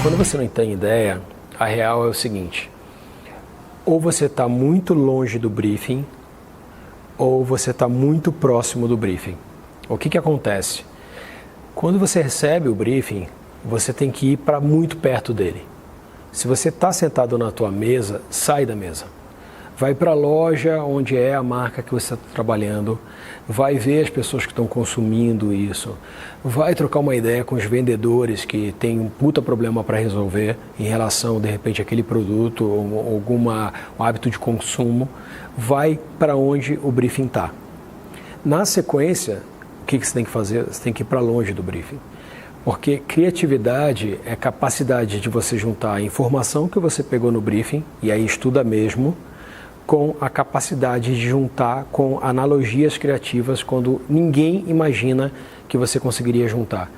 Quando você não tem ideia, a real é o seguinte: ou você está muito longe do briefing, ou você está muito próximo do briefing. O que acontece? Quando você recebe o briefing, você tem que ir para muito perto dele. Se você está sentado na tua mesa, sai da mesa. Vai para a loja onde é a marca que você está trabalhando, vai ver as pessoas que estão consumindo isso, vai trocar uma ideia com os vendedores que têm um puta problema para resolver em relação, de repente, àquele produto ou algum hábito de consumo, vai para onde o briefing está. Na sequência, o que você tem que fazer? Você tem que ir para longe do briefing. Porque criatividade é capacidade de você juntar a informação que você pegou no briefing, e aí estuda mesmo, com a capacidade de juntar com analogias criativas quando ninguém imagina que você conseguiria juntar.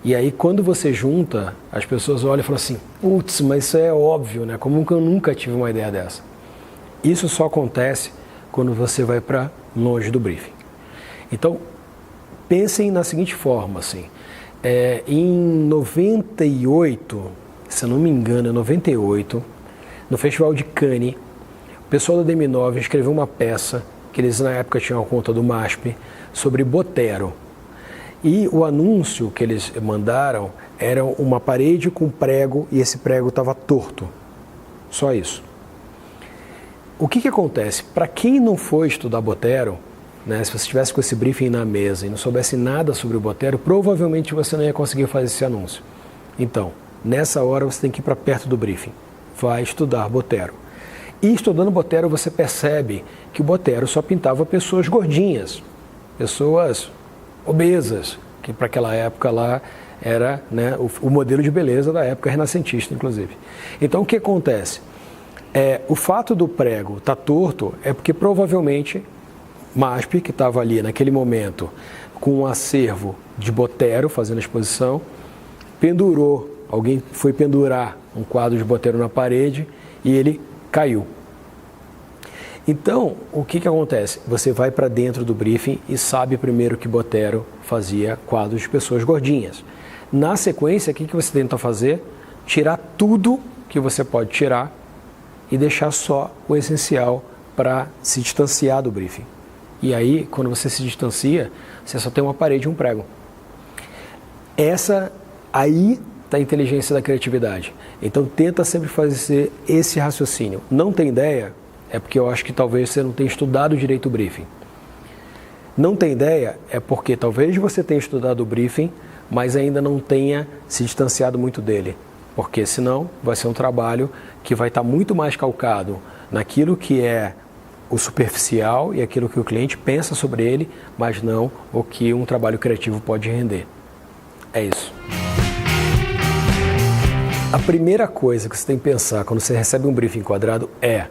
E aí quando você junta, as pessoas olham e falam assim: putz, mas isso é óbvio, né? Como que eu nunca tive uma ideia dessa? Isso só acontece quando você vai para longe do briefing. Então, pensem na seguinte forma, assim, em 98, se eu não me engano, 98, no Festival de Cannes, o pessoal da DM9 escreveu uma peça, que eles na época tinham a conta do MASP, sobre Botero. E o anúncio que eles mandaram era uma parede com prego e esse prego estava torto. Só isso. O que acontece? Para quem não foi estudar Botero, né, se você estivesse com esse briefing na mesa e não soubesse nada sobre o Botero, provavelmente você não ia conseguir fazer esse anúncio. Então, nessa hora você tem que ir para perto do briefing. Vai estudar Botero. E estudando Botero você percebe que o Botero só pintava pessoas gordinhas, pessoas obesas, que para aquela época lá era, né, o modelo de beleza da época renascentista, inclusive. Então o que acontece? O fato do prego estar torto é porque provavelmente MASP, que estava ali naquele momento com um acervo de Botero fazendo a exposição, pendurou, alguém foi pendurar um quadro de Botero na parede e ele caiu. Então, o que acontece? Você vai para dentro do briefing e sabe primeiro que Botero fazia quadros de pessoas gordinhas. Na sequência, o que você tenta fazer? Tirar tudo que você pode tirar e deixar só o essencial para se distanciar do briefing. E aí, quando você se distancia, você só tem uma parede e um prego. Aí está a inteligência da criatividade. Então, tenta sempre fazer esse raciocínio. Não tem ideia? É porque eu acho que talvez você não tenha estudado direito o briefing. Não tem ideia? É porque talvez você tenha estudado o briefing, mas ainda não tenha se distanciado muito dele. Porque senão vai ser um trabalho que vai estar muito mais calcado naquilo que é o superficial e aquilo que o cliente pensa sobre ele, mas não o que um trabalho criativo pode render. É isso. A primeira coisa que você tem que pensar quando você recebe um briefing quadrado é: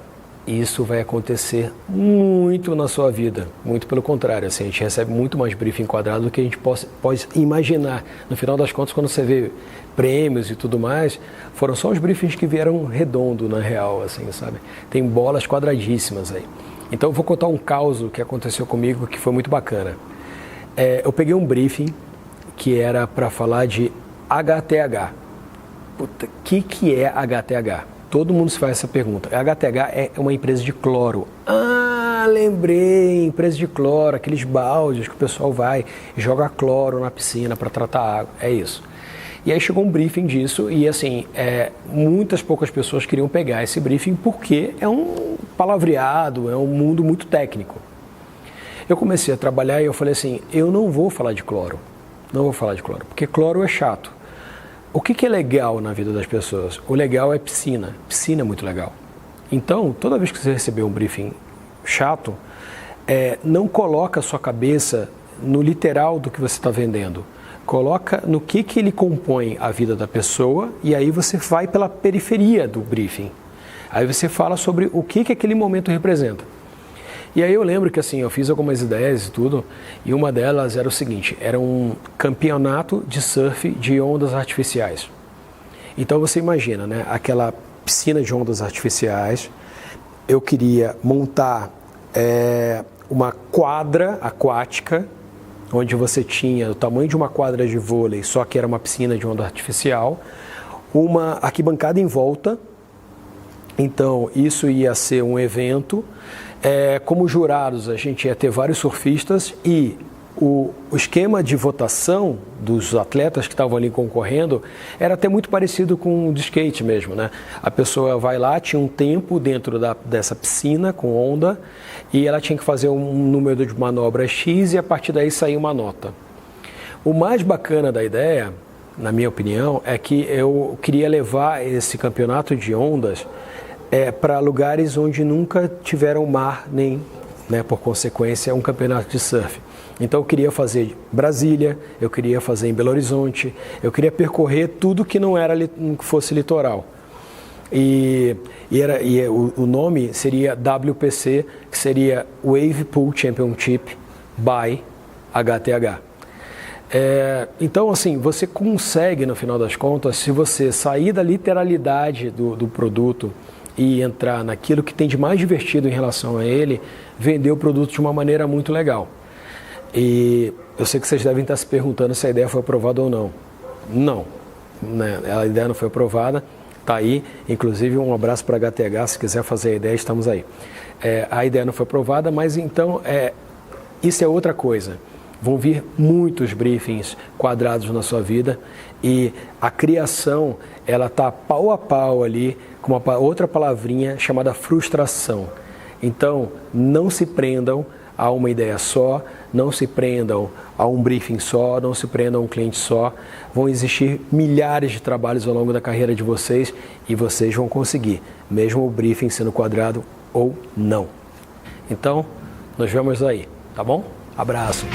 isso vai acontecer muito na sua vida. Muito pelo contrário, assim, a gente recebe muito mais briefing quadrado do que a gente pode imaginar. No final das contas, quando você vê prêmios e tudo mais, foram só os briefings que vieram redondo, na real, assim, sabe? Tem bolas quadradíssimas aí. Então eu vou contar um caso que aconteceu comigo que foi muito bacana. Eu peguei um briefing que era para falar de HTH. Puta, o que é HTH? Todo mundo se faz essa pergunta. A HTH é uma empresa de cloro. Ah, lembrei, empresa de cloro, aqueles baldes que o pessoal vai e joga cloro na piscina para tratar a água. É isso. E aí chegou um briefing disso e, assim, muitas poucas pessoas queriam pegar esse briefing porque é um palavreado, é um mundo muito técnico. Eu comecei a trabalhar e eu falei assim: eu não vou falar de cloro. Não vou falar de cloro, porque cloro é chato. O que é legal na vida das pessoas? O legal é piscina. Piscina é muito legal. Então, toda vez que você receber um briefing chato, não coloca a sua cabeça no literal do que você está vendendo. Coloca no que ele compõe a vida da pessoa e aí você vai pela periferia do briefing. Aí você fala sobre o que aquele momento representa. E aí eu lembro que, assim, eu fiz algumas ideias e tudo, e uma delas era o seguinte: era um campeonato de surf de ondas artificiais. Então você imagina, né, aquela piscina de ondas artificiais. Eu queria montar uma quadra aquática, onde você tinha o tamanho de uma quadra de vôlei, só que era uma piscina de onda artificial, uma arquibancada em volta. Então, isso ia ser um evento. Como jurados, a gente ia ter vários surfistas e o esquema de votação dos atletas que estavam ali concorrendo era até muito parecido com o de skate mesmo, né? A pessoa vai lá, tinha um tempo dentro dessa piscina com onda e ela tinha que fazer um número de manobras X e a partir daí sair uma nota. O mais bacana da ideia, na minha opinião, é que eu queria levar esse campeonato de ondas para lugares onde nunca tiveram mar, nem, né, por consequência, um campeonato de surf. Então eu queria fazer Brasília, eu queria fazer em Belo Horizonte, eu queria percorrer tudo que não fosse litoral. O nome seria WPC, que seria Wave Pool Championship by HTH. Então, assim, você consegue, no final das contas, se você sair da literalidade do produto e entrar naquilo que tem de mais divertido em relação a ele, vender o produto de uma maneira muito legal. E eu sei que vocês devem estar se perguntando se a ideia foi aprovada ou não. Não, né? A ideia não foi aprovada, está aí. Inclusive, um abraço para a HTH, se quiser fazer a ideia, estamos aí. A ideia não foi aprovada, mas então, isso é outra coisa. Vão vir muitos briefings quadrados na sua vida e a criação, ela está pau a pau ali com uma outra palavrinha chamada frustração. Então, não se prendam a uma ideia só, não se prendam a um briefing só, não se prendam a um cliente só. Vão existir milhares de trabalhos ao longo da carreira de vocês e vocês vão conseguir, mesmo o briefing sendo quadrado ou não. Então, nos vemos aí, tá bom? Abraço!